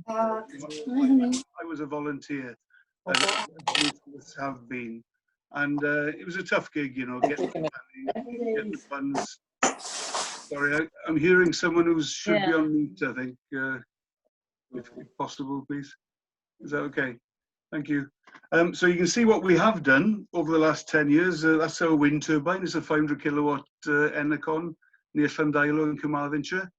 I was a volunteer, as most of us have been, and it was a tough gig, you know, getting the planning, getting the funds. Sorry, I'm hearing someone who should be on mute, I think, if possible, please. Is that okay? Thank you. So you can see what we have done over the last 10 years. That's our wind turbine. It's a 500 kilowatt Enercon near Untitled in Carmarthenshire.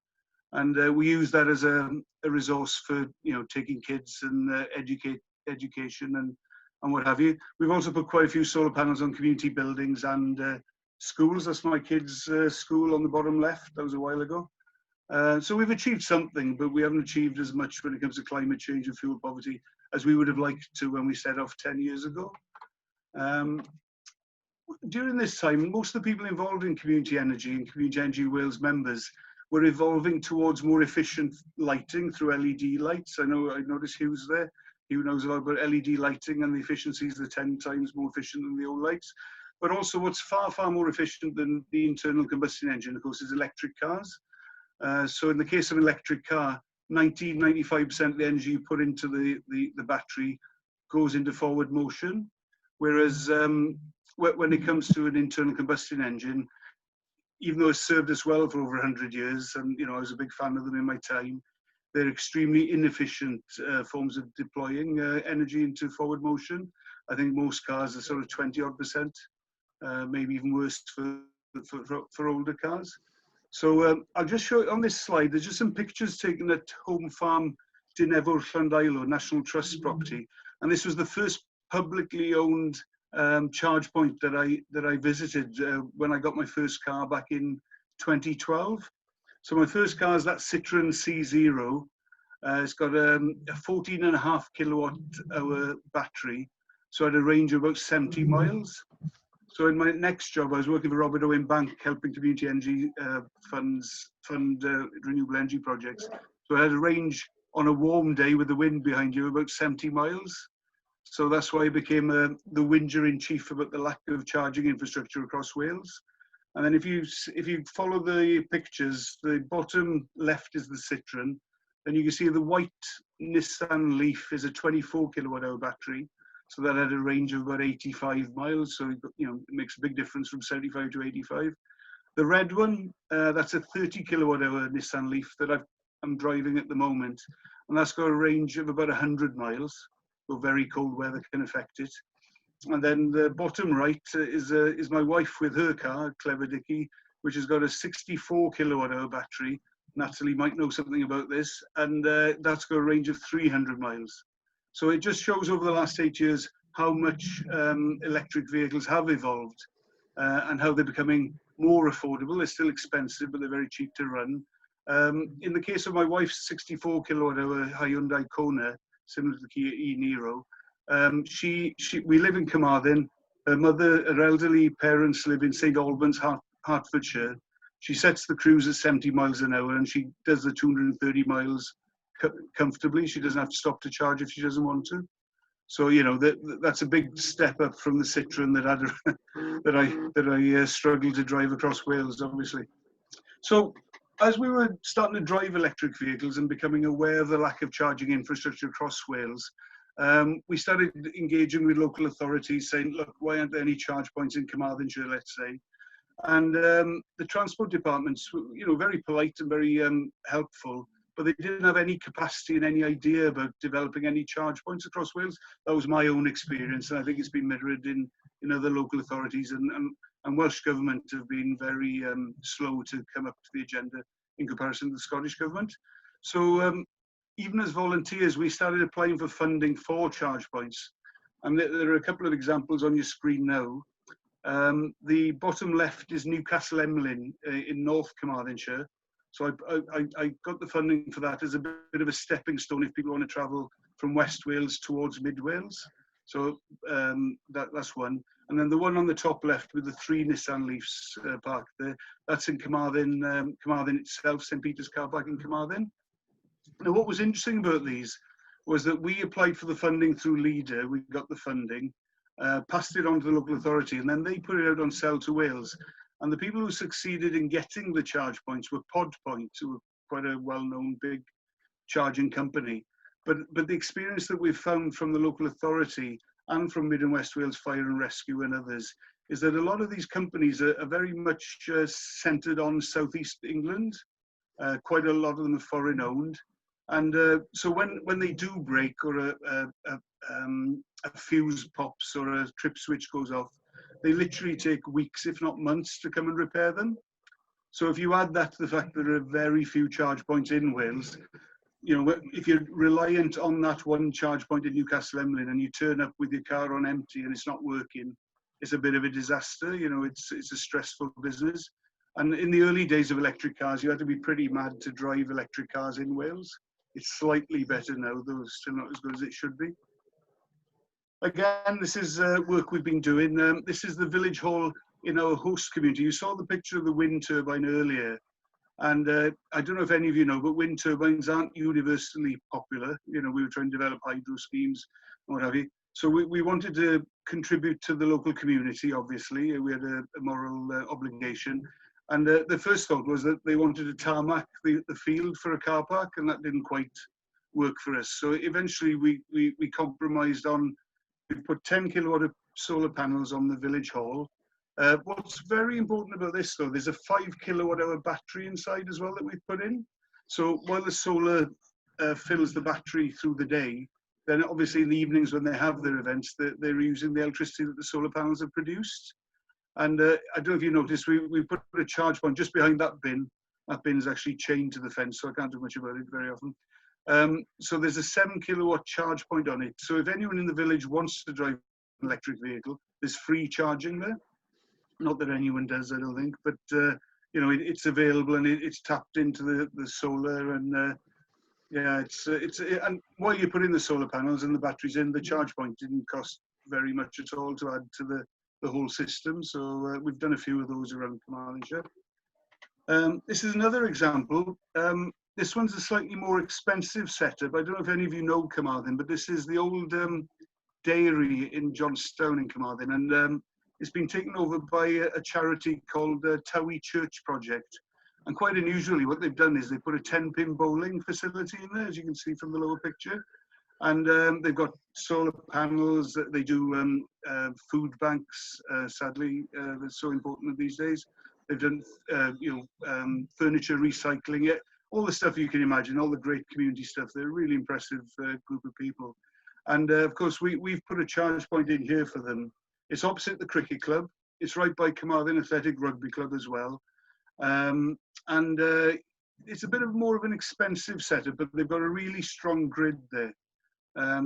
And we use that as a resource for, you know, taking kids and education and what have you. We've also put quite a few solar panels on community buildings and schools. That's my kids' school on the bottom left. That was a while ago. So we've achieved something, but we haven't achieved as much when it comes to climate change and fuel poverty as we would have liked to when we set off 10 years ago. During this time, most of the people involved in community energy and Community Energy Wales members were evolving towards more efficient lighting through LED lights. I noticed Hugh's there. Hugh knows a lot about LED lighting, and the efficiencies are 10 times more efficient than the old lights. But also what's far, far more efficient than the internal combustion engine, of course, is electric cars. So in the case of an electric car, 95% of the energy you put into the battery goes into forward motion. Whereas when it comes to an internal combustion engine, even though it's served us well for over 100 years, and you know, I was a big fan of them in my time, they're extremely inefficient forms of deploying energy into forward motion. I think most cars are sort of 20-odd%, maybe even worse for older cars. So I'll just show you on this slide, there's just some pictures taken at Home Farm Dinefwr Llandailo National Trust property. And this was the first publicly owned charge point that I visited when I got my first car back in 2012. So my first car is that Citroen C0. It's got a 14.5 kilowatt hour battery. So I had a range of about 70 miles. So in my next job, I was working for Robert Owen Bank, helping community energy fund renewable energy projects. So I had a range on a warm day with the wind behind you, about 70 miles. So that's why I became the whinger in chief about the lack of charging infrastructure across Wales. And then if you follow the pictures, the bottom left is the Citroen. Then you can see the white Nissan Leaf is a 24 kilowatt hour battery. So that had a range of about 85 miles. So, you know, it makes a big difference from 75 to 85. The red one, that's a 30 kilowatt hour Nissan Leaf that I'm driving at the moment. And that's got a range of about 100 miles. So very cold weather can affect it. And then the bottom right is my wife with her car, Clever Dicky, which has got a 64 kilowatt hour battery. Natalie might know something about this. And that's got a range of 300 miles. So it just shows over the last 8 years how much electric vehicles have evolved and how they're becoming more affordable. They're still expensive, but they're very cheap to run. In the case of my wife's 64 kilowatt hour Hyundai Kona, similar to the Kia e-Niro, we live in Carmarthen. Her elderly parents live in St Albans, Hertfordshire. She sets the cruise at 70 miles an hour and she does the 230 miles comfortably. She doesn't have to stop to charge if she doesn't want to. So, you know, that's a big step up from the Citroen that I struggled to drive across Wales, obviously. So as we were starting to drive electric vehicles and becoming aware of the lack of charging infrastructure across Wales, we started engaging with local authorities saying, look, why aren't there any charge points in Carmarthenshire, let's say? And the transport departments were, you know, very polite and very helpful, but they didn't have any capacity and any idea about developing any charge points across Wales. That was my own experience, and I think it's been mirrored in other local authorities, and Welsh Government have been very slow to come up to the agenda in comparison to the Scottish Government. So even as volunteers, we started applying for funding for charge points. And there are a couple of examples on your screen now. The bottom left is Newcastle Emlyn in North Carmarthenshire. So I got the funding for that as a bit of a stepping stone if people want to travel from West Wales towards Mid Wales. So that's one. And then the one on the top left with the 3 Nissan Leafs parked there, that's in Carmarthen itself, St Peter's car park in Carmarthen. Now what was interesting about these was that we applied for the funding through Leader, we got the funding, passed it on to the local authority, and then they put it out on Sell to Wales. And the people who succeeded in getting the charge points were Pod Point, who were quite a well-known big charging company. But the experience that we've found from the local authority and from Mid and West Wales Fire and Rescue and others is that a lot of these companies are very much centred on Southeast England. Quite a lot of them are foreign owned. And so when they do break, or a fuse pops or a trip switch goes off, they literally take weeks, if not months, to come and repair them. So if you add that to the fact that there are very few charge points in Wales, you know, if you're reliant on that one charge point in Newcastle Emlyn and you turn up with your car on empty and it's not working, it's a bit of a disaster. You know, it's a stressful business. And in the early days of electric cars, you had to be pretty mad to drive electric cars in Wales. It's slightly better now, though it's still not as good as it should be. Again, this is work we've been doing. This is the village hall in our host community. You saw the picture of the wind turbine earlier. And I don't know if any of you know, but wind turbines aren't universally popular. You know, we were trying to develop hydro schemes, what have you. So we wanted to contribute to the local community, obviously. We had a moral obligation. And the first thought was that they wanted to tarmac the field for a car park, and that didn't quite work for us. So eventually we compromised on, we put 10 kilowatt of solar panels on the village hall. What's very important about this, though, there's a 5 kilowatt hour battery inside as well that we've put in. So while the solar fills the battery through the day, then obviously in the evenings when they have their events, they're using the electricity that the solar panels have produced. And I don't know if you noticed, we put a charge point just behind that bin. That bin is actually chained to the fence, so I can't do much about it very often. So there's a 7 kilowatt charge point on it. So if anyone in the village wants to drive an electric vehicle, there's free charging there. Not that anyone does, I don't think, but you know, it's available and it's tapped into the solar, and yeah, and while you put in the solar panels and the batteries in, the charge point didn't cost very much at all to add to the whole system. So we've done a few of those around Carmarthenshire. This is another example. This one's a slightly more expensive setup. I don't know if any of you know Carmarthen, but this is the old dairy in Johnstown in Carmarthen, and it's been taken over by a charity called Towie Church Project. And quite unusually, what they've done is they put a 10-pin bowling facility in there, as you can see from the lower picture. And they've got solar panels. They do food banks. Sadly, that's so important these days. They've done, furniture recycling. All the stuff you can imagine. All the great community stuff. They're a really impressive group of people. And of course, we've put a charge point in here for them. It's opposite the cricket club. It's right by Carmarthen Athletic Rugby Club as well. It's a bit more of an expensive setup, but they've got a really strong grid there.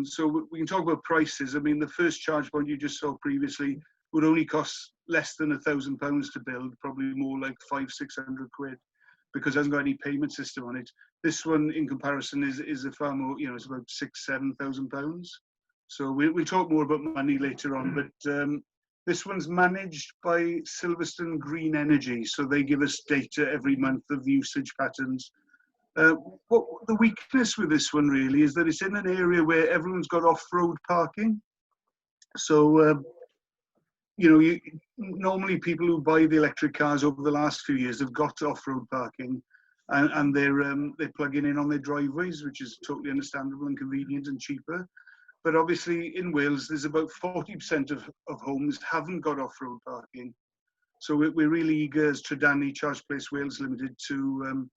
So we can talk about prices. I mean, the first charge point you just saw previously would only cost less than £1,000 to build, probably more like 500–600 quid, because it hasn't got any payment system on it. This one, in comparison, is a far more, you know, it's about £6–7,000. So we'll talk more about money later on, but this one's managed by Silverstone Green Energy. So they give us data every month of the usage patterns. What the weakness with this one really is that it's in an area where everyone's got off-road parking. So, normally people who buy the electric cars over the last few years have got off-road parking, and they're plugging in on their driveways, which is totally understandable and convenient and cheaper. But obviously in Wales, there's about 40% of homes haven't got off-road parking. So we're really eager as Tredani Charge Place Wales Limited to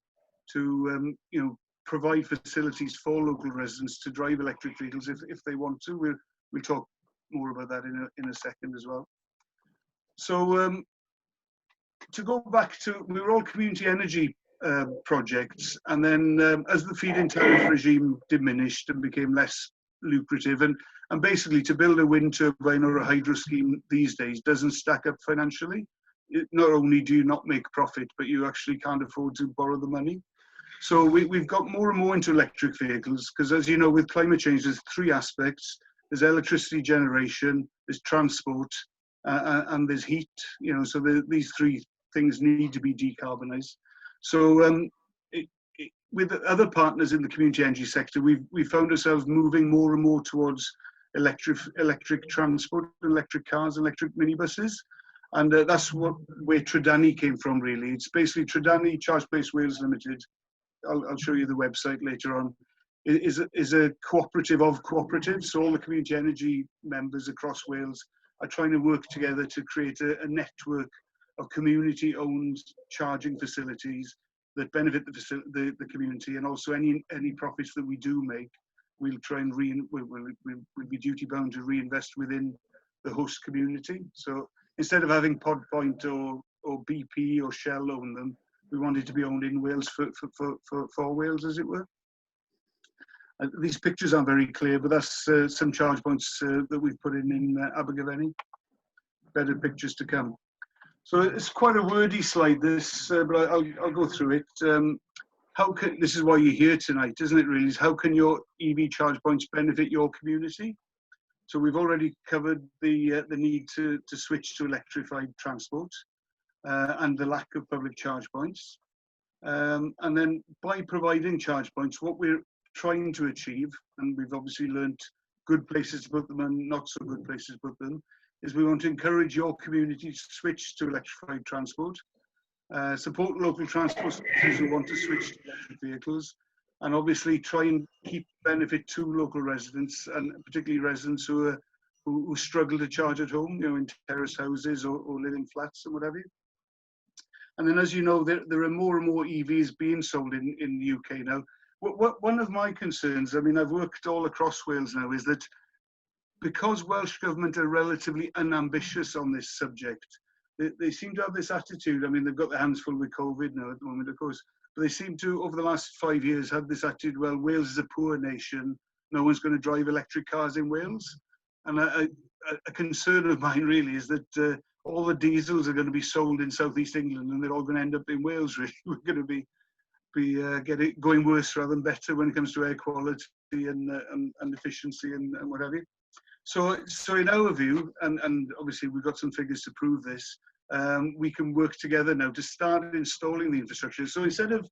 provide facilities for local residents to drive electric vehicles if they want to. We'll talk more about that in a second as well. So to go back to, we were all community energy projects, and then as the feed-in tariff regime diminished and became less lucrative, and basically to build a wind turbine or a hydro scheme these days doesn't stack up financially. Not only do you not make profit, but you actually can't afford to borrow the money. So we've got more and more into electric vehicles, because as you know, with climate change, there's three aspects. There's electricity generation, there's transport, and there's heat. You know, so these three things need to be decarbonised. So with other partners in the community energy sector, we found ourselves moving more and more towards electric transport, electric cars, electric minibuses. And that's where Tredani came from, really. It's basically Tredani Charge Place Wales Limited. I'll show you the website later on. is a cooperative of cooperatives. So all the community energy members across Wales are trying to work together to create a network of community-owned charging facilities that benefit the community, and also any profits that we do make, we'll try and we'll be duty bound to reinvest within the host community. So instead of having Pod Point or BP or Shell own them, we wanted to be owned in Wales for Wales, as it were. These pictures aren't very clear, but that's some charge points that we've put in Abergavenny. Better pictures to come. So it's quite a wordy slide, this, but I'll go through it. This is why you're here tonight, isn't it, really? Is how can your EV charge points benefit your community? So we've already covered the need to switch to electrified transport and the lack of public charge points. And then by providing charge points, what we're trying to achieve, and we've obviously learnt good places to put them and not so good places to put them, is we want to encourage your community to switch to electrified transport, support local transport who want to switch to electric vehicles, and obviously try and keep benefit to local residents, and particularly residents who struggle to charge at home, you know, in terrace houses or live in flats and whatever. And then, as you know, there are more and more EVs being sold in the UK now. One of my concerns, I mean, I've worked all across Wales now, is that because Welsh Government are relatively unambitious on this subject, they seem to have this attitude. I mean, they've got their hands full with COVID now at the moment, of course, but they seem to, over the last 5 years, have this attitude, well, Wales is a poor nation, no one's going to drive electric cars in Wales. And a concern of mine really is that all the diesels are going to be sold in southeast England, and they're all going to end up in Wales, really. We're going to be going worse rather than better when it comes to air quality and efficiency and what have you. So in our view, and obviously we've got some figures to prove this, we can work together now to start installing the infrastructure. So instead of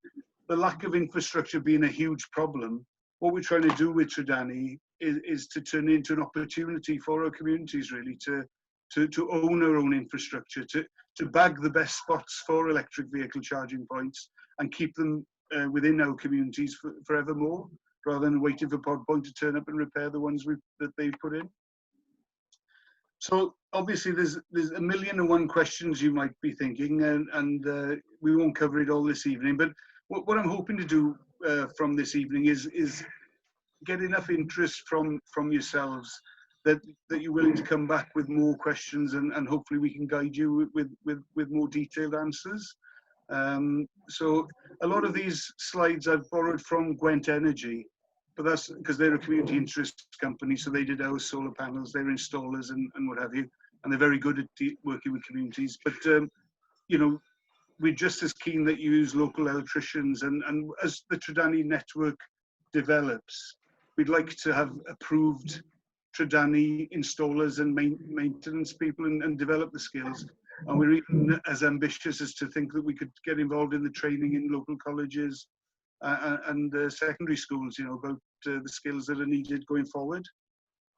the lack of infrastructure being a huge problem, what we're trying to do with Trydani is to turn it into an opportunity for our communities, really, to own our own infrastructure, to bag the best spots for electric vehicle charging points and keep them within our communities forevermore, rather than waiting for Pod Point to turn up and repair the ones that they've put in. So obviously there's a million and one questions you might be thinking, and we won't cover it all this evening, but what I'm hoping to do from this evening is get enough interest from yourselves that you're willing to come back with more questions, and hopefully we can guide you with more detailed answers. So a lot of these slides I've borrowed from Gwent Energy, but that's because they're a community interest company, so they did our solar panels, they're installers and what have you, and they're very good at working with communities. But you know, we're just as keen that you use local electricians, and as the Trydani network develops, we'd like to have approved Trydani installers and maintenance people and develop the skills. And we're even as ambitious as to think that we could get involved in the training in local colleges and secondary schools, you know, about the skills that are needed going forward.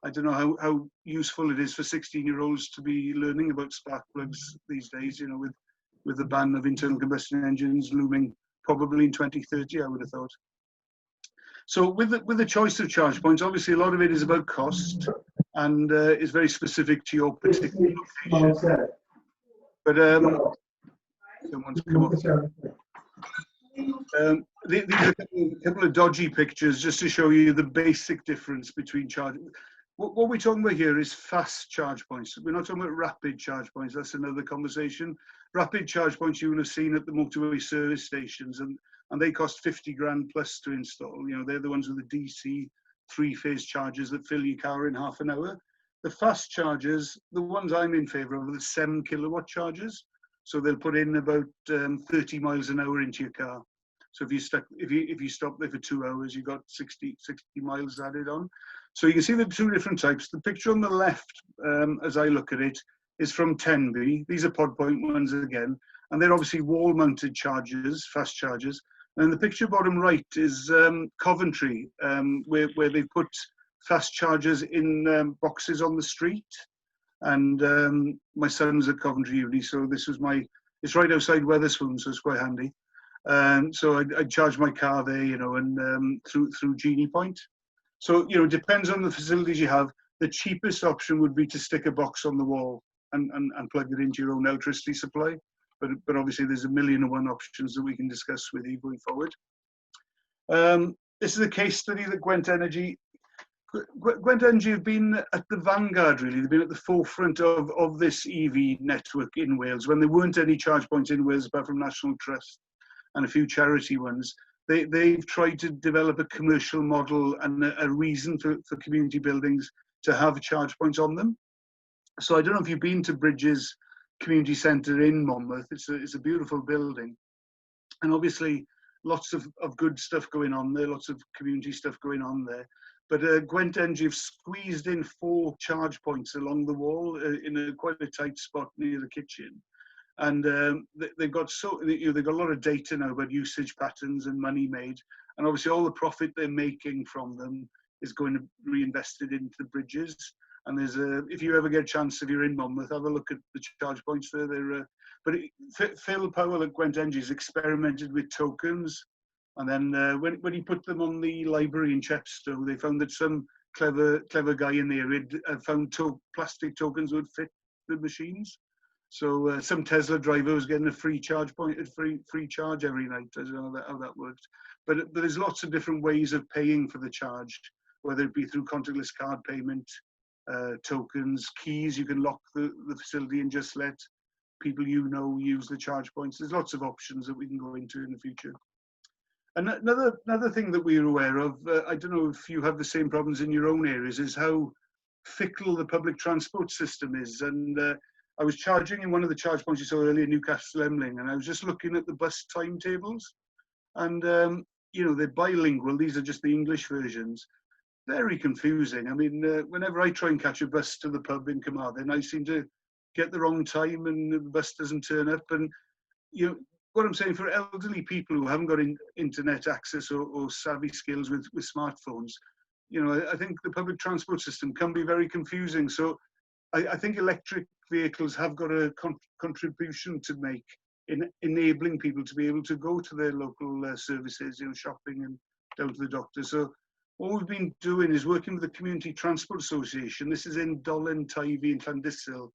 I don't know how useful it is for 16-year-olds to be learning about spark plugs these days, you know, with the ban of internal combustion engines looming probably in 2030, I would have thought. So with the choice of charge points, obviously a lot of it is about cost and is very specific to your particular location. But someone's come off. These are a couple of dodgy pictures just to show you the basic difference between charging. What we're talking about here is fast charge points. We're not talking about rapid charge points. That's another conversation. Rapid charge points you will have seen at the motorway service stations, and they cost 50 grand plus to install. You know, they're the ones with the DC 3-phase chargers that fill your car in half an hour. The fast chargers, the ones I'm in favour of, are the 7 kilowatt chargers. So they'll put in about 30 miles an hour into your car. So if you stop there for 2 hours, you've got 60 miles added on. So you can see the two different types. The picture on the left, as I look at it, is from Tenby. These are Pod Point ones again, and they're obviously wall-mounted chargers, fast chargers. And the picture bottom right is Coventry, where they've put fast chargers in boxes on the street. And my son's at Coventry Uni, so this was it's right outside Wetherspoon, so it's quite handy. So I'd charge my car there, you know, and through Genie Point. So, you know, it depends on the facilities you have. The cheapest option would be to stick a box on the wall and plug it into your own electricity supply. But obviously there's a million and one options that we can discuss with you going forward. This is a case study that Gwent Energy have been at the vanguard, really. They've been at the forefront of this EV network in Wales. When there weren't any charge points in Wales apart from National Trust and a few charity ones, they've tried to develop a commercial model and a reason for community buildings to have charge points on them. So I don't know if you've been to Bridges Community Centre in Monmouth. It's a beautiful building. And obviously lots of good stuff going on there, lots of community stuff going on there. But Gwent Energy have squeezed in 4 charge points along the wall in quite a tight spot near the kitchen. And they've got they've got a lot of data now about usage patterns and money made. And obviously all the profit they're making from them is going to be reinvested into the bridges. And there's if you ever get a chance, if you're in Monmouth, have a look at the charge points there. Phil Powell at Gwent Energy has experimented with tokens. And then when he put them on the library in Chepstow, they found that some clever guy in the area had found plastic tokens would fit the machines. So some Tesla driver was getting a free charge point, free charge every night. I don't know how that worked. But there's lots of different ways of paying for the charge, whether it be through contactless card payment, tokens, keys. You can lock the facility and just let people you know use the charge points. There's lots of options that we can go into in the future. Another thing that we're aware of, I don't know if you have the same problems in your own areas, is how fickle the public transport system is. And I was charging in one of the charge points you saw earlier, Newcastle Emling, and I was just looking at the bus timetables. And, you know, they're bilingual. These are just the English versions. Very confusing. I mean, whenever I try and catch a bus to the pub in Carmarthen, I seem to get the wrong time and the bus doesn't turn up. And, you know, what I'm saying, for elderly people who haven't got internet access or savvy skills with smartphones, you know, I think the public transport system can be very confusing. So I think electric vehicles have got a contribution to make in enabling people to be able to go to their local services, you know, shopping and down to the doctor. So what we've been doing is working with the Community Transport Association. This is in Dolen, Teifi and Llandyssil,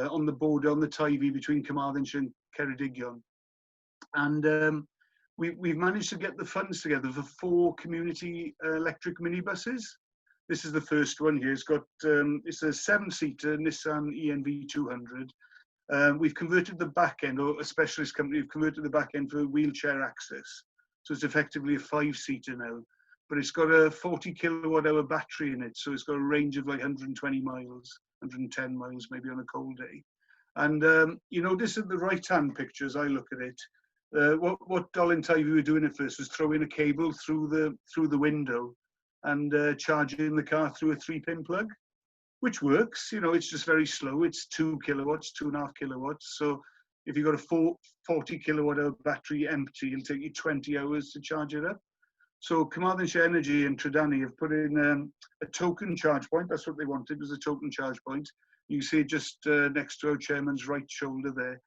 on the border, on the Teifi between Carmarthenshire and Ceredigion. And we've managed to get the funds together for 4 community electric minibuses. This is the first one here. It's got it's a 7-seater Nissan ENV 200. We've converted the back end, or a specialist company have converted the back end for wheelchair access. So it's effectively a 5-seater now. But it's got a 40 kilowatt hour battery in it. So it's got a range of like 120 miles, 110 miles maybe on a cold day. And you notice at the right-hand picture, as I look at it, what Dolen Teifi were doing at first was throwing a cable through the window and charging the car through a 3-pin plug, which works. You know, it's just very slow. It's 2 kilowatts, 2.5 kilowatts. So if you've got a 40 kilowatt hour battery empty, it'll take you 20 hours to charge it up. So Carmarthenshire Energy and Tredani have put in a token charge point. That's what they wanted, was a token charge point. You see it just next to our chairman's right shoulder there.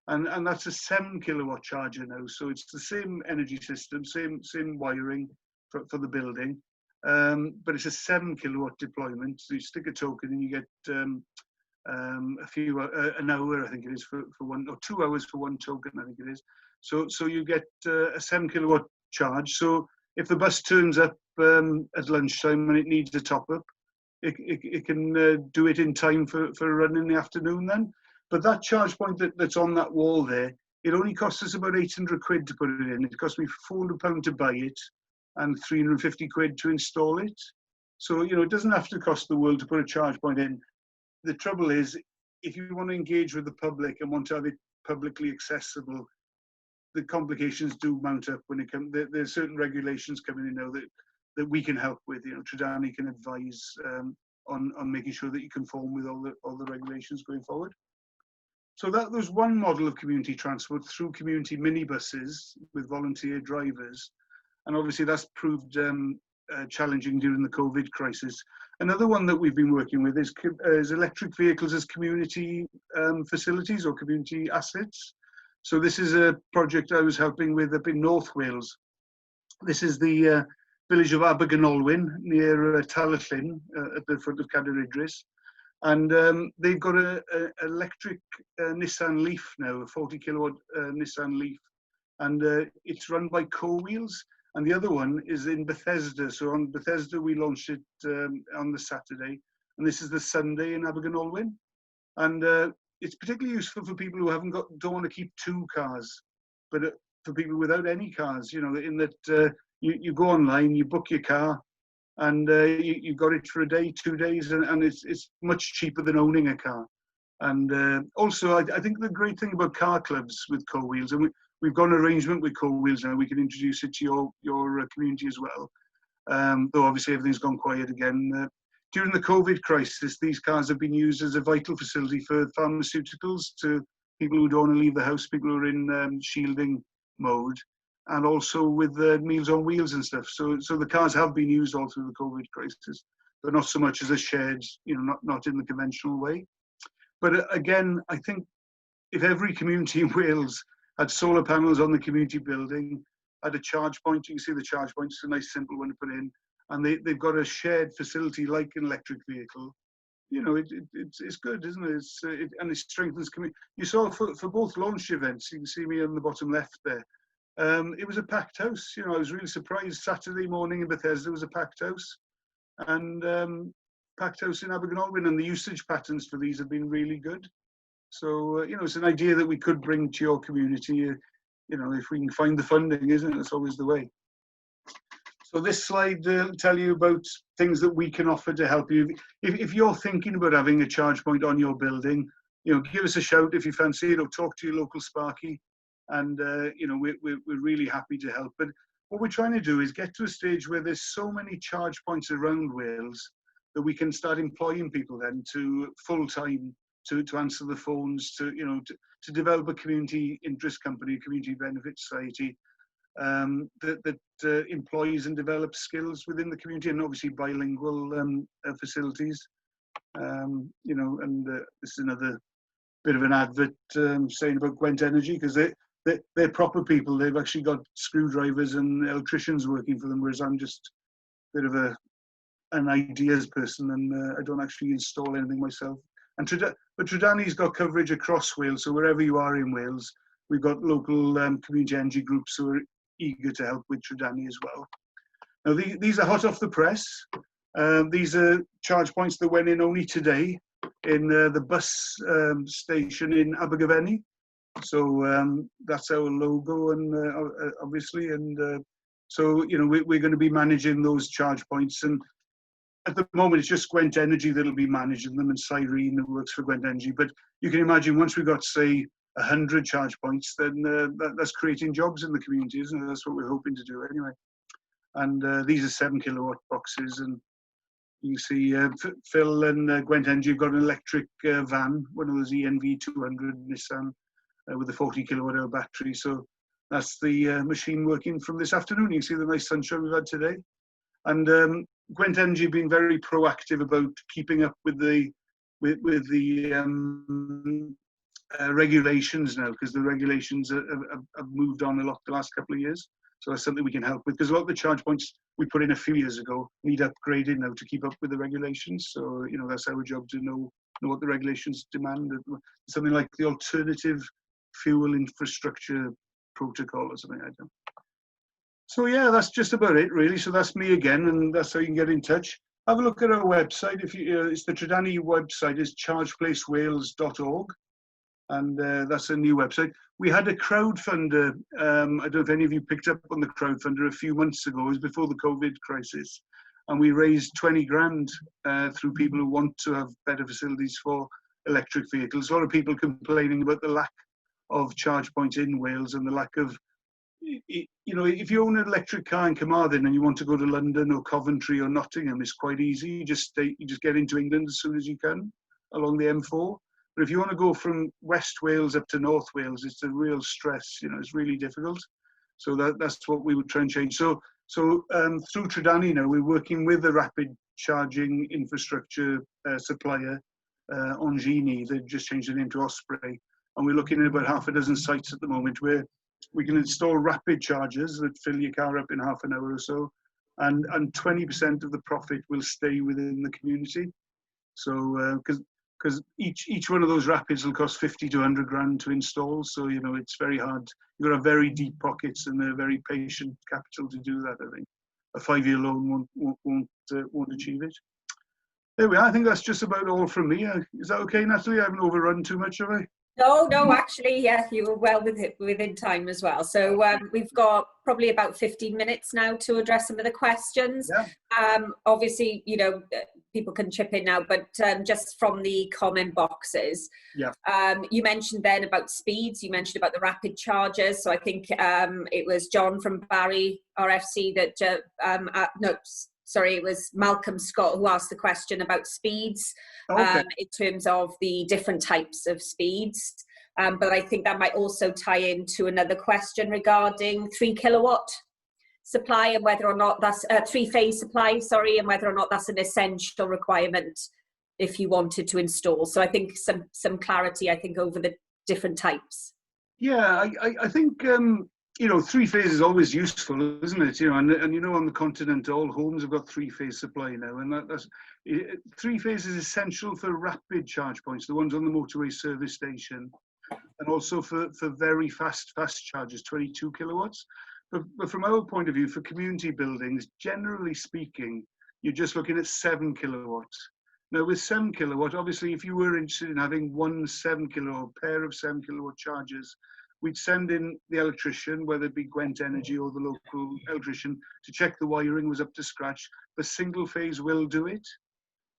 And that's a 7 kilowatt charger now. So it's the same energy system, same wiring for the building. But it's a 7 kilowatt deployment. So you stick a token and you get an hour, I think it is, for one, or 2 hours for one token, I think it is. So you get a 7 kilowatt charge. So if the bus turns up at lunchtime and it needs a top up, it can do it in time for a run in the afternoon then. But that charge point that's on that wall there, it only costs us about 800 quid to put it in. It cost me £400 to buy it and 350 quid to install it. So, you know, it doesn't have to cost the world to put a charge point in. The trouble is, if you want to engage with the public and want to have it publicly accessible, the complications do mount up when it comes. There's certain regulations coming in now that we can help with. You know, Tredani can advise on making sure that you conform with all the regulations going forward. So that was one model of community transport through community minibuses with volunteer drivers. And obviously that's proved challenging during the COVID crisis. Another one that we've been working with is electric vehicles as community facilities or community assets. So this is a project I was helping with up in North Wales. This is the village of Abergynolwyn near Talyllyn at the foot of Cadair Idris. And they've got an electric Nissan Leaf now, a 40 kilowatt Nissan Leaf. And it's run by co-wheels. And the other one is in Bethesda. So on Bethesda, we launched it on the Saturday. And this is the Sunday in Abergynolwyn. And it's particularly useful for people who don't want to keep two cars, but for people without any cars, you know, in that you go online, you book your car, and you got it for a day, 2 days, and it's much cheaper than owning a car. And also, I think the great thing about car clubs with co-wheels, and we've got an arrangement with co-wheels now, we can introduce it to your community as well. Though obviously everything's gone quiet again. During the COVID crisis, these cars have been used as a vital facility for pharmaceuticals to people who don't want to leave the house, people who are in shielding mode, and also with Meals on Wheels and stuff. So the cars have been used all through the COVID crisis, but not so much as a shared, you know, not in the conventional way. But again, I think if every community in Wales had solar panels on the community building, had a charge point, you can see the charge point, it's a nice simple one to put in, and they've got a shared facility like an electric vehicle, you know, it's good, isn't it? And it strengthens community. You saw for both launch events, you can see me on the bottom left there, it was a packed house. You know, I was really surprised. Saturday morning in Bethesda was a packed house, and packed house in Abergynolwyn, and the usage patterns for these have been really good. So, you know, it's an idea that we could bring to your community, you know, if we can find the funding, isn't it? That's always the way. So this slide will tell you about things that we can offer to help you. If you're thinking about having a charge point on your building, you know, give us a shout if you fancy it, or talk to your local Sparky, and you know, we're really happy to help. But what we're trying to do is get to a stage where there's so many charge points around Wales that we can start employing people then to full time to answer the phones, to, you know, to develop a community interest company, a community benefit society that employs and develops skills within the community, and obviously bilingual facilities. You know, and this is another bit of an advert saying about Gwent Energy, because they're proper people. They've actually got screwdrivers and electricians working for them, whereas I'm just a bit of an ideas person, and I don't actually install anything myself. And but Tredani's got coverage across Wales, so wherever you are in Wales, we've got local community energy groups who are eager to help with Tredani as well. Now these are hot off the press. These are charge points that went in only today in the bus station in Abergavenny. So that's our logo, and obviously, and so, you know, we're going to be managing those charge points, and at the moment it's just Gwent Energy that'll be managing them, and Cyrene that works for Gwent Energy. But you can imagine once we've got, say, 100 charge points, then that's creating jobs in the community, isn't it? That's what we're hoping to do anyway. And these are 7 kilowatt boxes, and you can see Phil and Gwent Energy have got an electric van, one of those ENV 200 Nissan with a 40 kilowatt hour battery. So that's the machine working from this afternoon. You can see the nice sunshine we've had today. And Gwent Energy have been very proactive about keeping up with the regulations now, because the regulations have moved on a lot the last couple of years. So that's something we can help with, because a lot of the charge points we put in a few years ago need upgrading now to keep up with the regulations. So, you know, that's our job to know what the regulations demand. Something like the Alternative Fuel Infrastructure Protocol or something like that. So yeah, that's just about it really. So that's me again, and that's how you can get in touch. Have a look at our website. If you, it's the Tredani website is chargeplacewales.org, and that's a new website. We had a crowdfunder. I don't know if any of you picked up on the crowdfunder a few months ago. It was before the COVID crisis, and we raised 20 grand through people who want to have better facilities for electric vehicles. A lot of people complaining about the lack of charge points in Wales and the lack of, you know, if you own an electric car in Carmarthen and you want to go to London or Coventry or Nottingham, it's quite easy. You just get into England as soon as you can along the M4. But if you want to go from West Wales up to North Wales, it's a real stress. You know, it's really difficult. So that's what we would try and change. So through Tredani now, we're working with the rapid charging infrastructure supplier, Ongini. They've just changed the name to Osprey. and we're looking at about half a dozen sites at the moment where we can install rapid chargers that fill your car up in half an hour or so, and 20% of the profit will stay within the community. So because each one of those rapids will cost 50 to 100 grand to install, so you know it's very hard. You've got to have very deep pockets and a very patient capital to do that. I think a 5-year loan won't achieve it. There we are. I think that's just about all from me. Is that okay, Natalie? I haven't overrun too much, have I? No, actually, yeah, you were well within time as well. So we've got probably about 15 minutes now to address some of the questions. Yeah. Obviously, you know, people can chip in now, but just from the comment boxes, yeah. You mentioned then about speeds, you mentioned about the rapid chargers. So I think it was John from Barry RFC that, no, sorry, it was Malcolm Scott who asked the question about speeds, okay. in terms of the different types of speeds. But I think that might also tie into another question regarding 3 kilowatt supply and whether or not that's 3-phase supply, sorry, and whether or not that's an essential requirement if you wanted to install. So I think some clarity, I think, over the different types. Yeah, I think, you know, 3-phase is always useful, isn't it? You know, and you know, on the continent, all homes have got 3-phase supply now, and that's 3-phase is essential for rapid charge points, the ones on the motorway service station, and also for very fast chargers, 22 kilowatts. But from our point of view, for community buildings, generally speaking, you're just looking at 7 kilowatts. Now, with 7 kilowatt, obviously, if you were interested in having one 7 kilowatt pair of 7 kilowatt chargers, we'd send in the electrician, whether it be Gwent Energy or the local electrician, to check the wiring was up to scratch. The single phase will do it,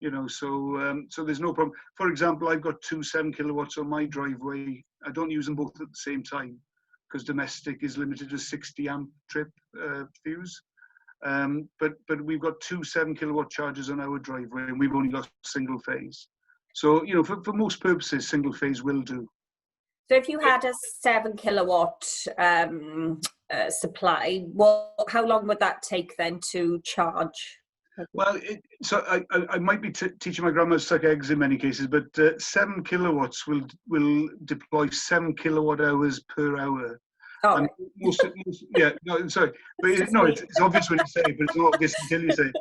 you know, so there's no problem. For example, I've got 2 7 kilowatts on my driveway. I don't use them both at the same time because domestic is limited to 60 amp trip fuse. But we've got 2 7 kilowatt chargers on our driveway, and we've only got single phase. So, you know, for most purposes, single phase will do. So if you had a 7 kilowatt supply, how long would that take then to charge? Well, so I might be teaching my grandma to suck eggs in many cases, but 7 kilowatts will deploy 7 kilowatt hours per hour. Oh, and most, yeah, no, sorry, but it's obvious when you say it, but it's not obvious until you say it.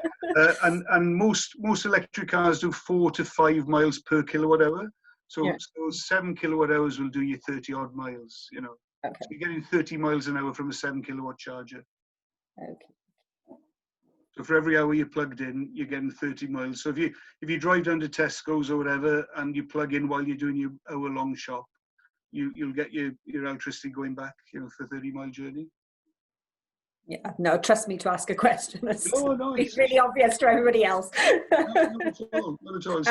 And most electric cars do 4 to 5 miles per kilowatt hour. So, yeah. So 7 kilowatt hours will do you 30 odd miles, you know. Okay. So you're getting 30 miles an hour from a 7 kilowatt charger. Okay. So for every hour you're plugged in, you're getting 30 miles. So if you drive down to Tesco's or whatever and you plug in while you're doing your hour-long shop, you'll get your electricity going back, you know, for a 30-mile journey. Yeah, no, trust me to ask a question. No, it's really obvious to everybody else. Not at all. Not at all.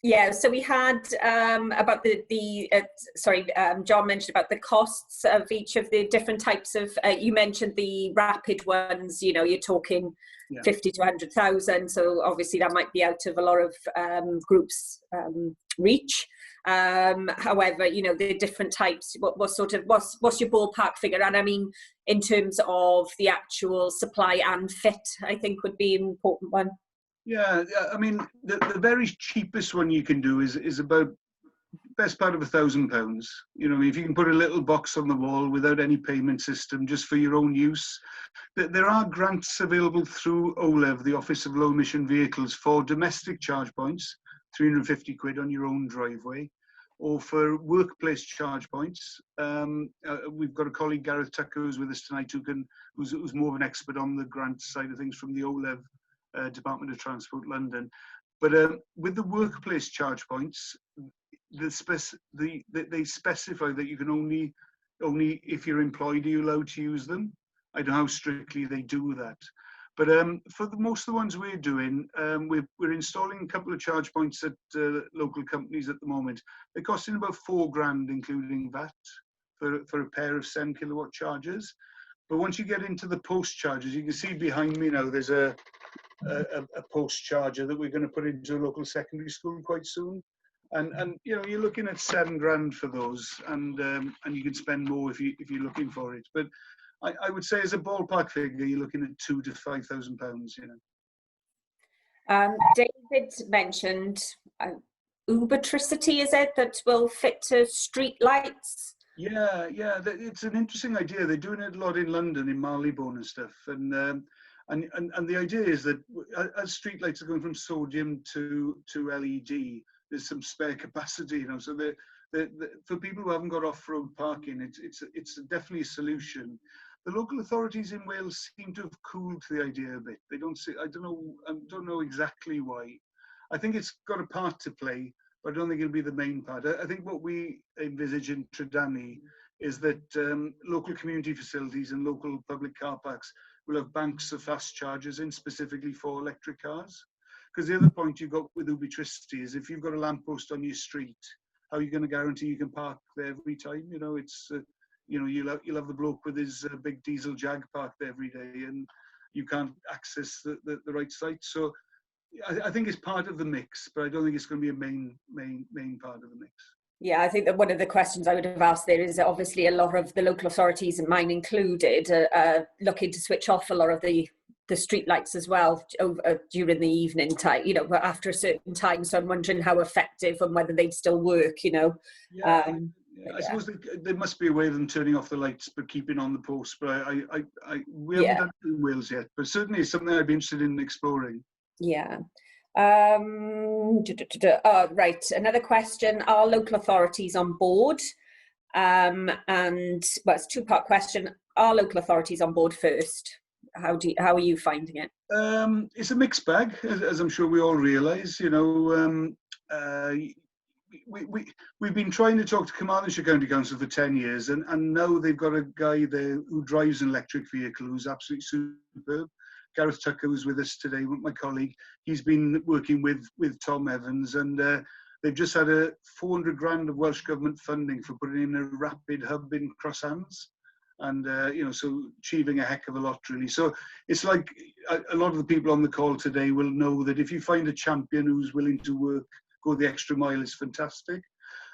Yeah, so we had about John mentioned about the costs of each of the different types of, you mentioned the rapid ones, you know, you're talking 50 to 100,000. So obviously that might be out of a lot of groups' reach. However, you know, the different types, what's your ballpark figure? And I mean, in terms of the actual supply and fit, I think would be an important one. Yeah, I mean, the very cheapest one you can do is about best part of £1,000. You know, if you can put a little box on the wall without any payment system, just for your own use. There are grants available through OLEV, the Office of Low Emission Vehicles, for domestic charge points, 350 quid on your own driveway, or for workplace charge points. We've got a colleague, Gareth Tucker, who's with us tonight, who's more of an expert on the grant side of things from the OLEV. Department of Transport London, but with the workplace charge points, they specify that you can only if you're employed are you allowed to use them. I don't know how strictly they do that, but for most of the ones we're doing, we're installing a couple of charge points at local companies at the moment. They're costing about £4,000 including VAT for a pair of 7 kilowatt chargers. But once you get into the post chargers, you can see behind me now there's a post charger that we're going to put into a local secondary school quite soon, and you know, you're looking at £7,000 for those, and you can spend more if you're looking for it. But I would say as a ballpark figure, you're looking at £2,000 to £5,000. You know. David mentioned Ubertricity, is it, that will fit to street lights? Yeah, it's an interesting idea. They're doing it a lot in London, in Marylebone and stuff. And the idea is that as streetlights are going from sodium to LED, there's some spare capacity, you know. So for people who haven't got off-road parking, it's definitely a solution. The local authorities in Wales seem to have cooled to the idea a bit. They don't see. I don't know exactly why. I think it's got a part to play, but I don't think it'll be the main part. I think what we envisage in Tredanny is that local community facilities and local public car parks will have banks of fast chargers in specifically for electric cars. Because the other point you've got with Ubitricity is if you've got a lamppost on your street, how are you going to guarantee you can park there every time? You know, it's you know, you'll have the bloke with his big diesel Jag parked there every day, and you can't access the right site. So I think it's part of the mix, but I don't think it's going to be a main part of the mix. Yeah, I think that one of the questions I would have asked there is obviously a lot of the local authorities, and mine included, looking to switch off a lot of the street lights as well during the evening time, you know, after a certain time. So I'm wondering how effective and whether they'd still work, you know. Yeah, I suppose there must be a way of them turning off the lights but keeping on the post. But we haven't done it in Wales yet, but certainly it's something I'd be interested in exploring. Yeah. Oh, right. Another question: are local authorities on board? And well, it's a two-part question. Are local authorities on board first? How are you finding it? It's a mixed bag, as I'm sure we all realise. You know, we've been trying to talk to Carmarthenshire County Council for 10 years, and now they've got a guy there who drives an electric vehicle who's absolutely superb. Gareth Tucker was with us today, my colleague. He's been working with Tom Evans, and they've just had a 400 grand of Welsh Government funding for putting in a rapid hub in Crosshands. And, you know, so achieving a heck of a lot, really. So it's like a lot of the people on the call today will know that if you find a champion who's willing to work, go the extra mile, is fantastic.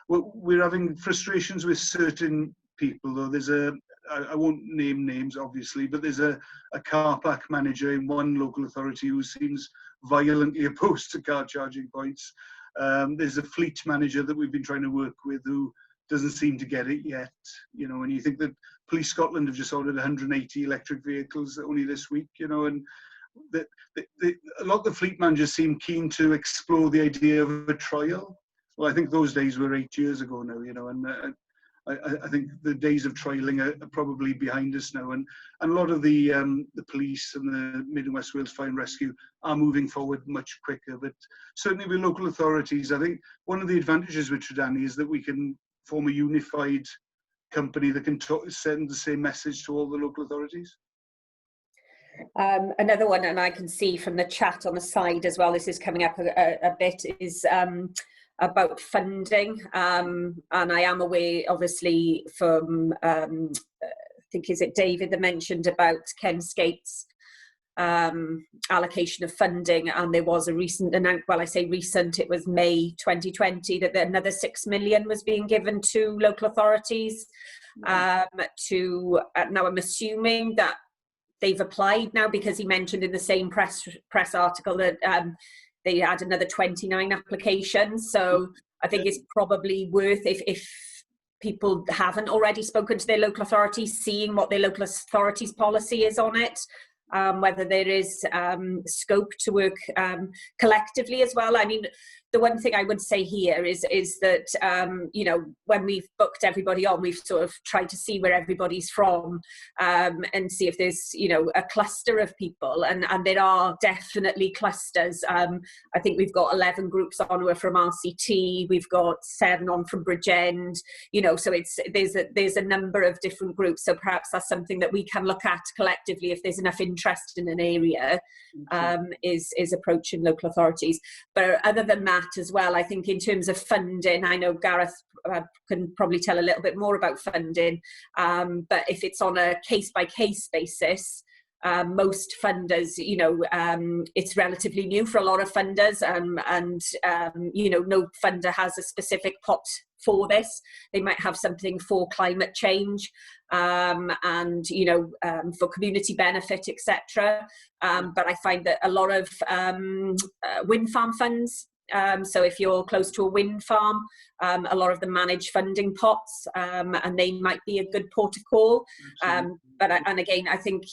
We're having frustrations with certain people, though. There's I won't name names, obviously, but there's a car park manager in one local authority who seems violently opposed to car charging points. There's a fleet manager that we've been trying to work with who doesn't seem to get it yet. You know, and you think that Police Scotland have just ordered 180 electric vehicles only this week, you know, and a lot of the fleet managers seem keen to explore the idea of a trial. Well, I think those days were 8 years ago now, you know, and I think the days of trialling are probably behind us now, and a lot of the police and the Mid and West Wales Fire and Rescue are moving forward much quicker. But certainly with local authorities, I think one of the advantages with Tredanny is that we can form a unified company that can send the same message to all the local authorities. Another one, and I can see from the chat on the side as well, this is coming up a bit, is about funding. And I am aware, obviously, from, I think, is it David that mentioned about Ken Skate's allocation of funding, and there was a recent announcement, well, I say recent, it was May 2020, that another 6 million was being given to local authorities. Now I'm assuming that they've applied now, because he mentioned in the same press article that they had another 29 applications. So I think it's probably worth, if people haven't already spoken to their local authorities, seeing what their local authorities policy is on it. Whether there is scope to work collectively as well. I mean, the one thing I would say here is that, you know, when we've booked everybody on, we've sort of tried to see where everybody's from and see if there's, you know, a cluster of people. And there are definitely clusters. I think we've got 11 groups on who are from RCT. We've got 7 on from Bridgend. You know, so there's a number of different groups. So perhaps that's something that we can look at collectively if there's enough interest in an area, is approaching local authorities. But other than that as well, I think in terms of funding, I know Gareth can probably tell a little bit more about funding, but if it's on a case-by-case basis, most funders, you know, it's relatively new for a lot of funders, and you know, no funder has a specific pot for this. They might have something for climate change, and you know, for community benefit, etc. But I find that a lot of wind farm funds So if you're close to a wind farm, a lot of them manage funding pots, and they might be a good port of call. And again, I think,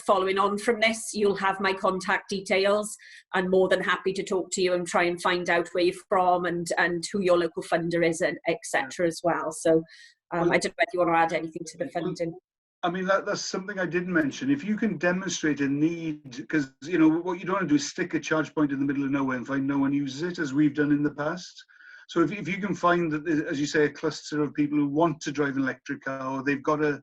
following on from this, you'll have my contact details. I'm more than happy to talk to you and try and find out where you're from and who your local funder is, and etc. as well. So I don't know if you want to add anything to the funding. I mean, that's something I didn't mention. If you can demonstrate a need, because, what you don't want to do is stick a charge point in the middle of nowhere and find no one uses it, as we've done in the past. So if you can find that, as you say, a cluster of people who want to drive an electric car, or they've got a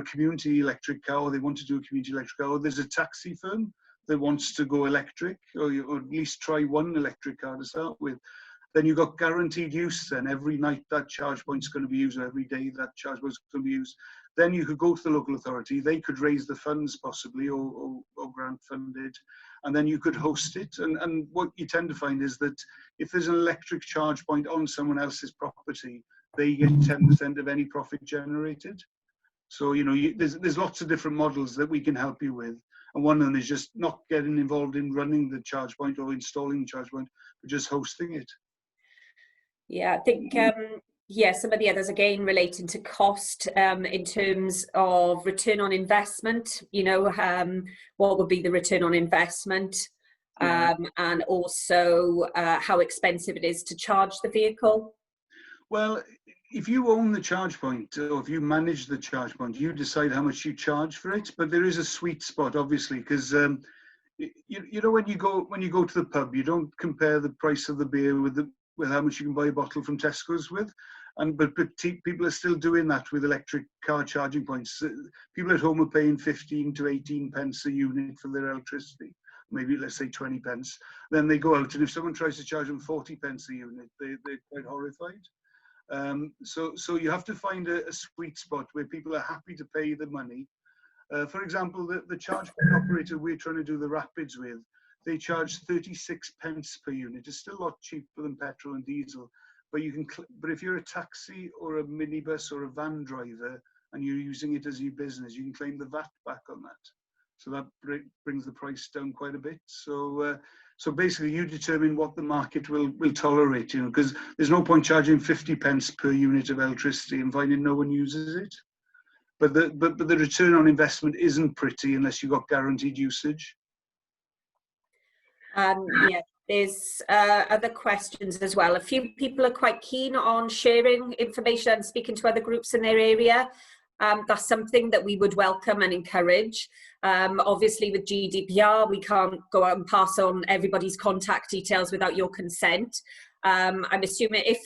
community electric car, or they want to do a community electric car, or there's a taxi firm that wants to go electric, or at least try one electric car to start with, then you've got guaranteed use. Then every night that charge point's going to be used, or every day that charge point's going to be used. Then you could go to the local authority, they could raise the funds possibly, or grant funded, and then you could host it. And what you tend to find is that if there's an electric charge point on someone else's property, they get 10% of any profit generated. So, there's lots of different models that we can help you with. And one of them is just not getting involved in running the charge point or installing the charge point, but just hosting it. Yeah, I think, some of the others, again, relating to cost, in terms of return on investment, what would be the return on investment, and also how expensive it is to charge the vehicle? Well, if you own the charge point, or if you manage the charge point, you decide how much you charge for it. But there is a sweet spot, obviously, because when you go to the pub, you don't compare the price of the beer with how much you can buy a bottle from Tesco's with. But people are still doing that with electric car charging points. People at home are paying 15 to 18 pence a unit for their electricity, maybe let's say 20 pence. Then they go out, and if someone tries to charge them 40 pence a unit, they're quite horrified. So you have to find a sweet spot where people are happy to pay the money. For example, the charge point operator we're trying to do the rapids with, they charge 36 pence per unit. It's still a lot cheaper than petrol and diesel, but but if you're a taxi or a minibus or a van driver and you're using it as your business, you can claim the VAT back on that. So that brings the price down quite a bit. So basically, you determine what the market will tolerate, because there's no point charging 50 pence per unit of electricity and finding no one uses it. But the return on investment isn't pretty unless you've got guaranteed usage. There's other questions as well. A few people are quite keen on sharing information and speaking to other groups in their area. That's something that we would welcome and encourage. Obviously, with GDPR, we can't go out and pass on everybody's contact details without your consent. I'm assuming if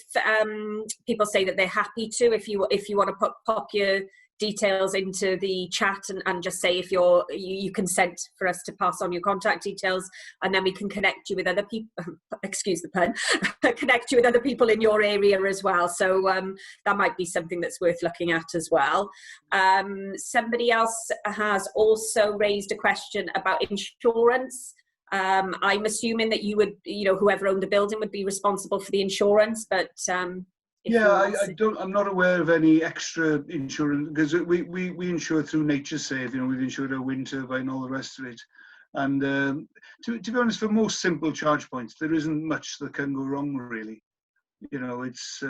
people say that they're happy to, if you want to pop your details into the chat and just say if you consent for us to pass on your contact details, and then we can connect you with other people, excuse the pun, connect you with other people in your area as well. So that might be something that's worth looking at as well. Somebody else has also raised a question about insurance. I'm assuming that you would, whoever owned the building would be responsible for the insurance, but I'm not aware of any extra insurance, because we insure through Nature Save. We've insured our wind turbine and all the rest of it. And to be honest, for most simple charge points, there isn't much that can go wrong, really. It's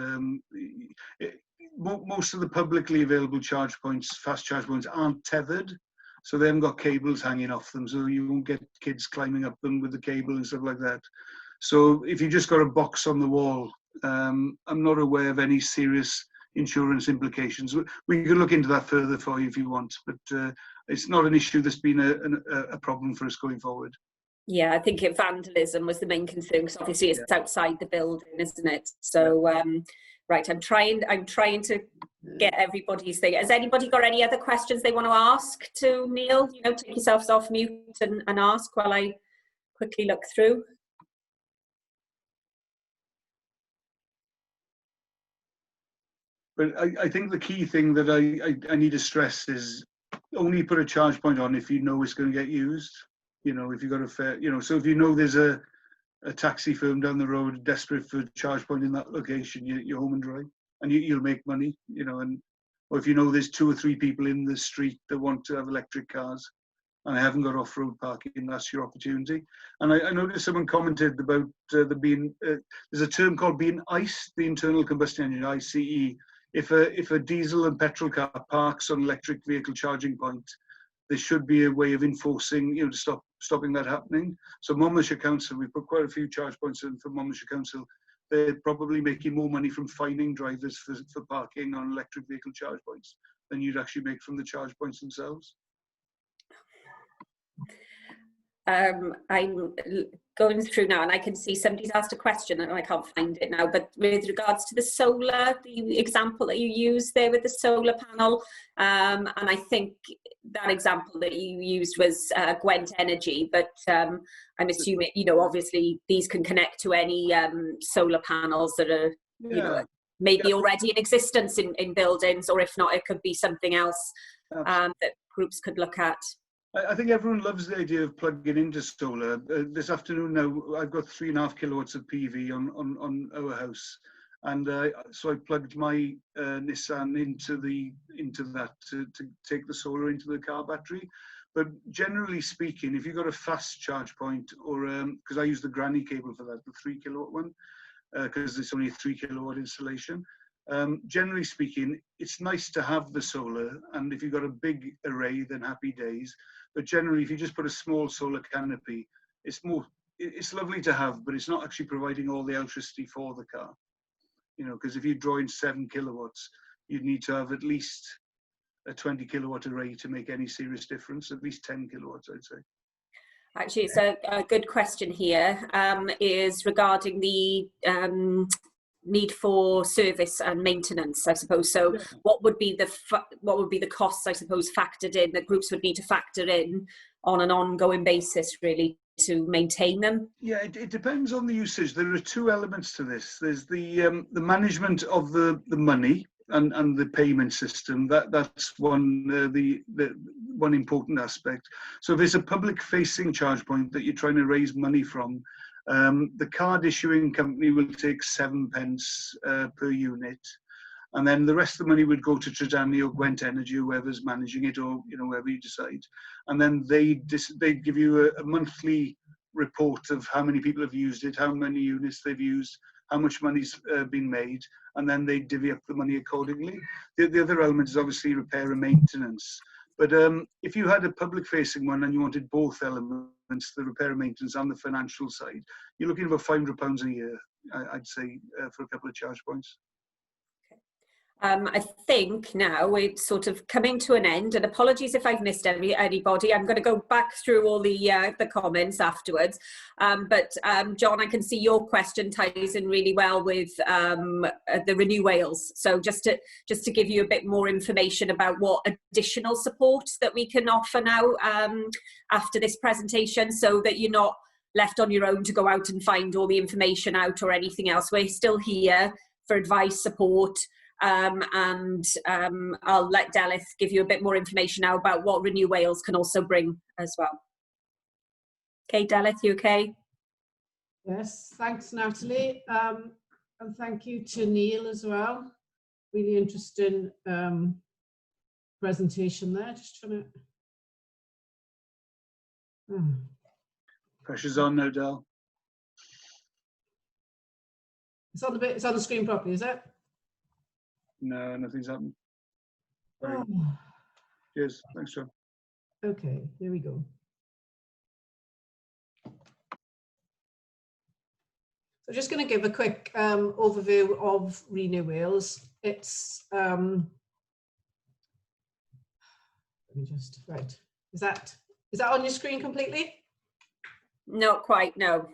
most of the publicly available charge points, fast charge points, aren't tethered, so they haven't got cables hanging off them, so you won't get kids climbing up them with the cable and stuff like that. So if you just got a box on the wall, I'm not aware of any serious insurance implications. We can look into that further for you if you want, but it's not an issue that's been a problem for us going forward. Yeah, I think vandalism was the main concern, because obviously it's outside the building, isn't it? So, right, I'm trying to get everybody's thing. Has anybody got any other questions they want to ask to Neil? Take yourselves off mute and ask while I quickly look through. But I think the key thing that I need to stress is only put a charge point on if you know it's going to get used. If you've got a fair, so if there's a taxi firm down the road desperate for a charge point in that location, you're home and dry, and you'll make money, or if there's 2 or 3 people in the street that want to have electric cars, and they haven't got off-road parking, that's your opportunity. And I noticed someone commented about there's a term called being ICE, the internal combustion engine, ICE. If a diesel and petrol car parks on electric vehicle charging point, there should be a way of enforcing, to stopping that happening. So Monmouthshire Council, we put quite a few charge points in for Monmouthshire Council. They're probably making more money from fining drivers for parking on electric vehicle charge points than you'd actually make from the charge points themselves. I'm going through now, and I can see somebody's asked a question, and I can't find it now, but with regards to the solar, the example that you used there with the solar panel, and I think that example that you used was Gwent Energy, but I'm assuming, obviously these can connect to any solar panels that are, maybe already in existence in buildings, or if not, it could be something else that groups could look at. I think everyone loves the idea of plugging into solar. This afternoon now, I've got 3.5 kilowatts of PV on our house, and so I plugged my Nissan into that to take the solar into the car battery. But generally speaking, if you've got a fast charge point, or because I use the granny cable for that, the 3 kilowatt one, because it's only a 3 kilowatt installation. Generally speaking, it's nice to have the solar, and if you've got a big array, then happy days. But generally, if you just put a small solar canopy, it's lovely to have, but it's not actually providing all the electricity for the car. Because if you draw in 7 kilowatts, you'd need to have at least a 20 kilowatt array to make any serious difference, at least 10 kilowatts, I'd say. Actually, it's a good question here, is regarding the need for service and maintenance, I suppose. So what would be the costs, I suppose, factored in, that groups would need to factor in on an ongoing basis, really, to maintain them? Yeah, it depends on the usage. There are two elements to this. There's the management of the money and the payment system. That's one the one important aspect. So if it's a public facing charge point that you're trying to raise money from, the card issuing company will take 7 pence per unit, and then the rest of the money would go to Tridani or Gwent Energy, whoever's managing it, or whoever you decide, and then they give you a monthly report of how many people have used it, how many units they've used, how much money's been made, and then they divvy up the money accordingly. The other element is obviously repair and maintenance. But if you had a public-facing one and you wanted both elements, the repair and maintenance and the financial side, you're looking at about £500 a year, I'd say, for a couple of charge points. I think now we're sort of coming to an end, and apologies if I've missed anybody. I'm going to go back through all the comments afterwards. But John, I can see your question ties in really well with the Renew Wales. So just to give you a bit more information about what additional support that we can offer now after this presentation, so that you're not left on your own to go out and find all the information out or anything else. We're still here for advice, support. And I'll let Delith give you a bit more information now about what Renew Wales can also bring as well. Okay, Delith, you okay? Yes, thanks, Natalie. And thank you to Neil as well. Really interesting presentation there. Just trying to... Pressure's on, no doubt. It's on the screen properly, is it? No, nothing's happened. Oh. Cheers. Thanks, John. Okay, here we go. So just going to give a quick overview of Renew Wales. It's let me just Is that on your screen completely? Not quite. No.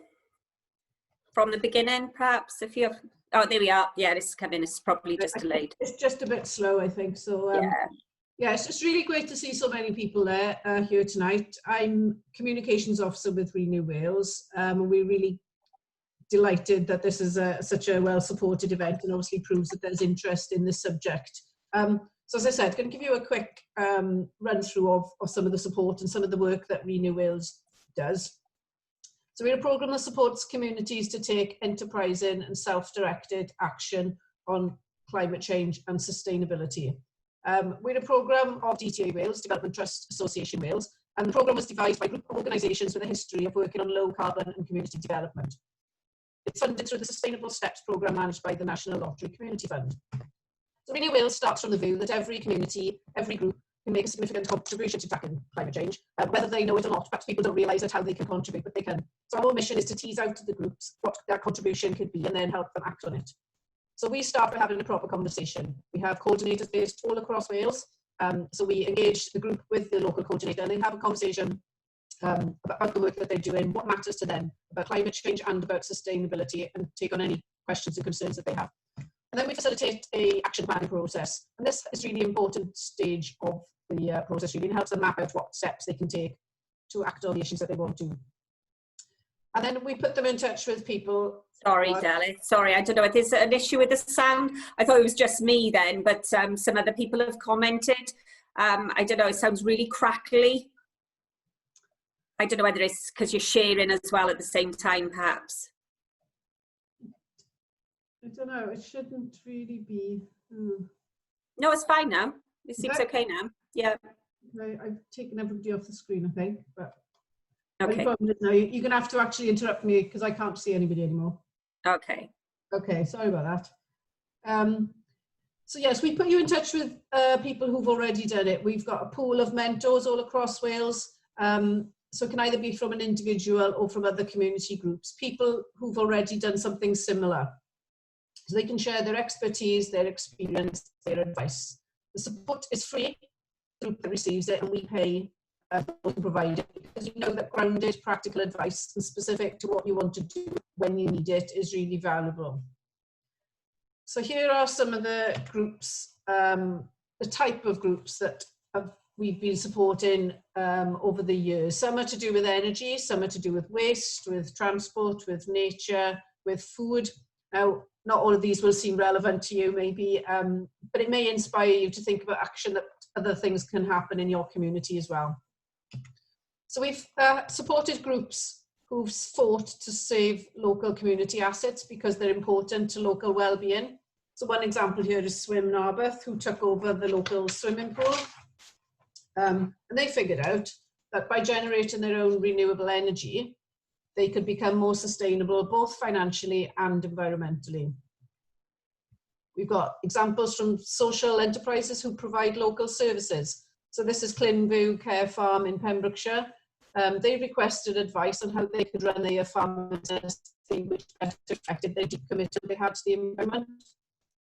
From the beginning, perhaps, if you have. Oh, there we are. Yeah, this is coming. It's probably just delayed. It's just a bit slow, I think. So yeah, it's just really great to see so many people there here tonight. I'm Communications Officer with Renew Wales. We're really delighted that this is such a well-supported event, and obviously proves that there's interest in this subject. So as I said, I'm going to give you a quick run through of some of the support and some of the work that Renew Wales does. So we're a programme that supports communities to take enterprising and self-directed action on climate change and sustainability. We're a programme of DTA Wales, Development Trust Association Wales, And the programme was devised by a group of organisations with a history of working on low carbon and community development. It's funded through the Sustainable Steps programme managed by the National Lottery Community Fund. So Renew Wales starts from the view that every community, every group can make a significant contribution to tackling climate change, whether they know it or not. Perhaps people don't realise how they can contribute, but they can. So our mission is to tease out to the groups what that contribution could be and then help them act on it. So we start by having a proper conversation. We have coordinators based all across Wales. So we engage the group with the local coordinator and they have a conversation about the work that they're doing, what matters to them about climate change and about sustainability, and take on any questions and concerns that they have. And then we facilitate a action planning process. And this is really important stage of the process, really, and helps them map out what steps they can take to act on the issues that they want to. And then we put them in touch with people. Sorry, Deli. Sorry, I don't know if there's an issue with the sound. I thought it was just me then, but some other people have commented. I don't know, it sounds really crackly. I don't know whether it's because you're sharing as well at the same time, perhaps. I don't know, it shouldn't really be. No, it's fine now. It seems okay now. Yeah. Okay, I've taken everybody off the screen, I think. But okay. now you're going to have to actually interrupt me because I can't see anybody anymore. Okay. Okay, sorry about that. So yes, we put you in touch with people who've already done it. We've got a pool of mentors all across Wales. So it can either be from an individual or from other community groups, people who've already done something similar. So they can share their expertise, their experience, their advice. The support is free, the group that receives it, and we pay to provide it, because you know that grounded practical advice and specific to what you want to do when you need it is really valuable. So here are some of the groups, the type of groups that we've been supporting over the years. Some are to do with energy, some are to do with waste, with transport, with nature, with food. Now, not all of these will seem relevant to you maybe, but it may inspire you to think about action that other things can happen in your community as well. So we've supported groups who've fought to save local community assets because they're important to local well-being. So one example here is Swim Narberth, who took over the local swimming pool. And they figured out that by generating their own renewable energy, they could become more sustainable, both financially and environmentally. We've got examples from social enterprises who provide local services. So this is Clinview Care Farm in Pembrokeshire. They requested advice on how they could run their farm business, which better affected their deep commitment they had to the environment.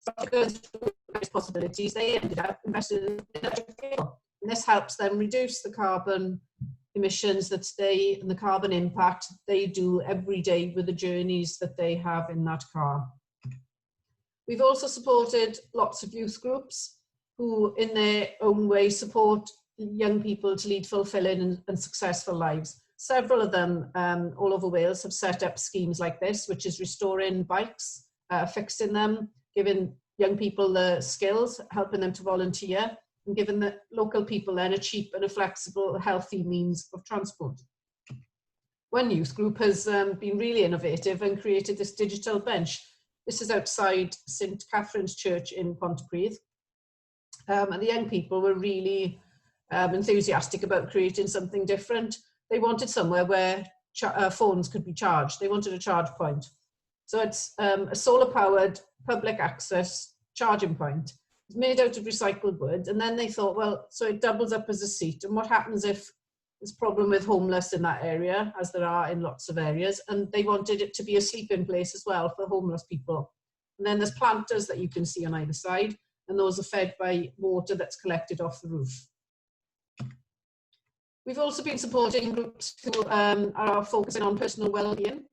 So after going through various possibilities, they ended up investing in electric vehicle. And this helps them reduce the carbon emissions that they, and the carbon impact they do every day with the journeys that they have in that car. We've also supported lots of youth groups who in their own way support young people to lead fulfilling and successful lives. Several of them all over Wales have set up schemes like this, which is restoring bikes, fixing them, giving young people the skills, helping them to volunteer, and giving the local people then a cheap and a flexible, healthy means of transport. One youth group has been really innovative and created this digital bench. This is outside St Catherine's Church in Pontypridd. And the young people were really enthusiastic about creating something different. They wanted somewhere where phones could be charged. They wanted a charge point. So it's a solar-powered public access charging point. It's made out of recycled wood, and then they thought, well, so it doubles up as a seat, and what happens if there's a problem with homeless in that area, as there are in lots of areas, and they wanted it to be a sleeping place as well for homeless people. And then there's planters that you can see on either side, and those are fed by water that's collected off the roof. We've also been supporting groups who are focusing on personal well-being.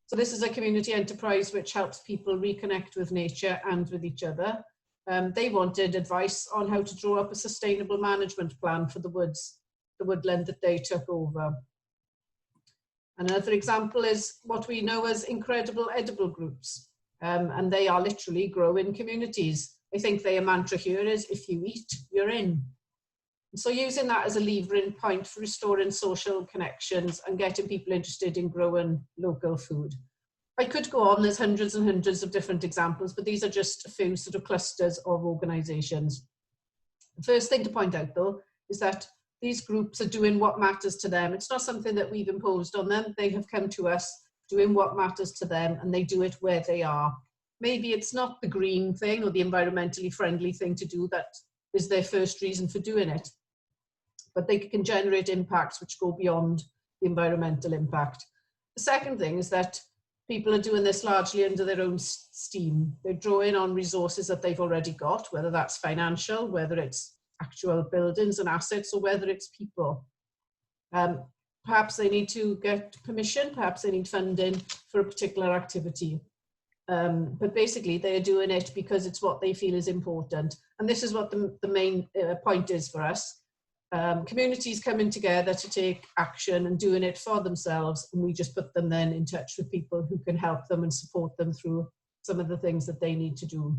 So this is a community enterprise which helps people reconnect with nature and with each other. They wanted advice on how to draw up a sustainable management plan for the woods, the woodland that they took over. Another example is what we know as incredible edible groups, and they are literally growing communities. I think their mantra here is, if you eat, you're in. So using that as a levering point for restoring social connections and getting people interested in growing local food. I could go on, there's hundreds and hundreds of different examples, but these are just a few sort of clusters of organisations. The first thing to point out though is that these groups are doing what matters to them. It's not something that we've imposed on them. They have come to us doing what matters to them, and they do it where they are. Maybe it's not the green thing or the environmentally friendly thing to do that is their first reason for doing it, but they can generate impacts which go beyond the environmental impact. The second thing is that people are doing this largely under their own steam. They're drawing on resources that they've already got, whether that's financial, whether it's actual buildings and assets, or whether it's people. Perhaps they need to get permission, perhaps they need funding for a particular activity. But basically they're doing it because it's what they feel is important. And this is what the main point is for us. Communities coming together to take action and doing it for themselves, and we just put them then in touch with people who can help them and support them through some of the things that they need to do.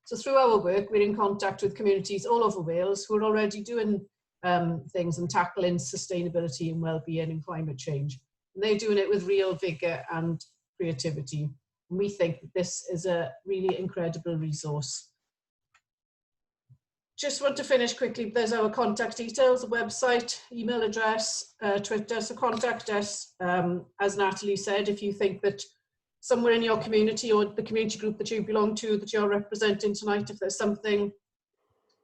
So through our work, we're in contact with communities all over Wales who are already doing things and tackling sustainability and well-being and climate change. And they're doing it with real vigour and creativity. And we think that this is a really incredible resource. Just want to finish quickly. There's our contact details, the website, email address, Twitter. So contact us. As Natalie said, if you think that somewhere in your community or the community group that you belong to, that you're representing tonight, if there's something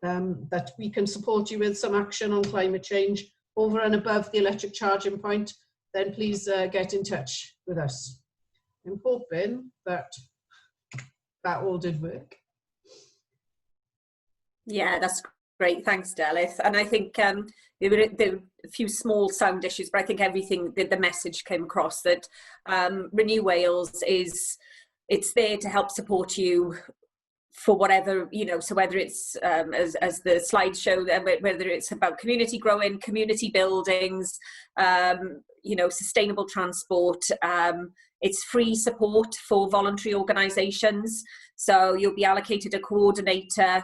that we can support you with, some action on climate change over and above the electric charging point, then please get in touch with us. I'm hoping that that all did work. Yeah, that's great. Thanks, Delith. And I think there were a few small sound issues, but I think everything, the message came across that Renew Wales it's there to help support you for whatever, you know, so whether it's, as the slides show, whether it's about community growing, community buildings, you know, sustainable transport, it's free support for voluntary organisations. So you'll be allocated a coordinator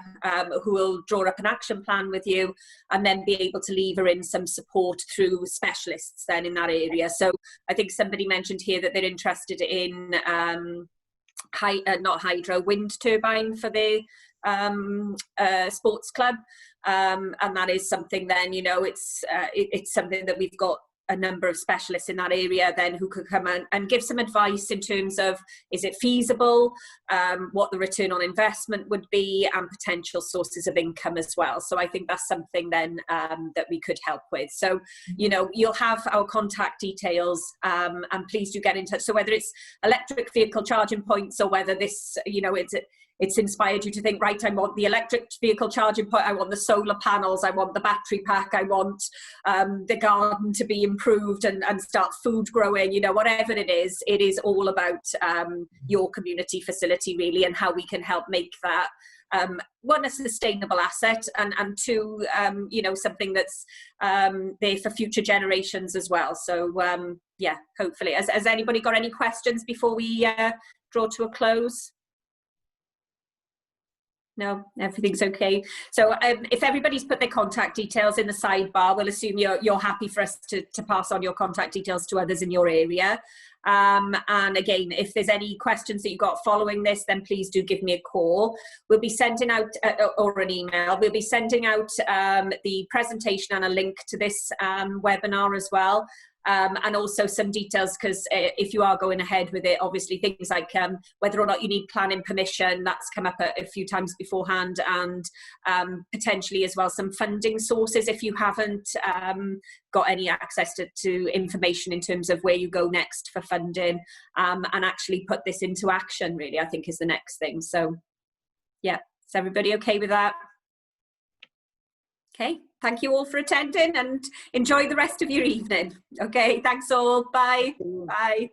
who will draw up an action plan with you and then be able to lever in some support through specialists then in that area. So I think somebody mentioned here that they're interested in not hydro, wind turbine for the sports club. And that is something then, you know, it's something that we've got a number of specialists in that area then who could come and give some advice in terms of, is it feasible, what the return on investment would be, and potential sources of income as well. So I think that's something then that we could help with. So, you know, you'll have our contact details and please do get in touch. So whether it's electric vehicle charging points or whether this, you know, it's inspired you to think, right, I want the electric vehicle charging point, I want the solar panels, I want the battery pack, I want the garden to be improved and start food growing, you know, whatever it is all about your community facility really, and how we can help make that one, a sustainable asset, and two, you know, something that's there for future generations as well. So yeah, hopefully. Has anybody got any questions before we draw to a close? No, everything's okay. So if everybody's put their contact details in the sidebar, we'll assume you're happy for us to pass on your contact details to others in your area. And again, if there's any questions that you got following this, then please do give me a call. We'll be sending out, or an email, we'll be sending out the presentation and a link to this webinar as well. And also some details, because if you are going ahead with it, obviously things like whether or not you need planning permission, that's come up a few times beforehand, and potentially as well some funding sources if you haven't got any access to information in terms of where you go next for funding, and actually put this into action really, I think is the next thing. So yeah, is everybody okay with that? Okay, thank you all for attending and enjoy the rest of your evening. Okay, thanks all. Bye. Bye.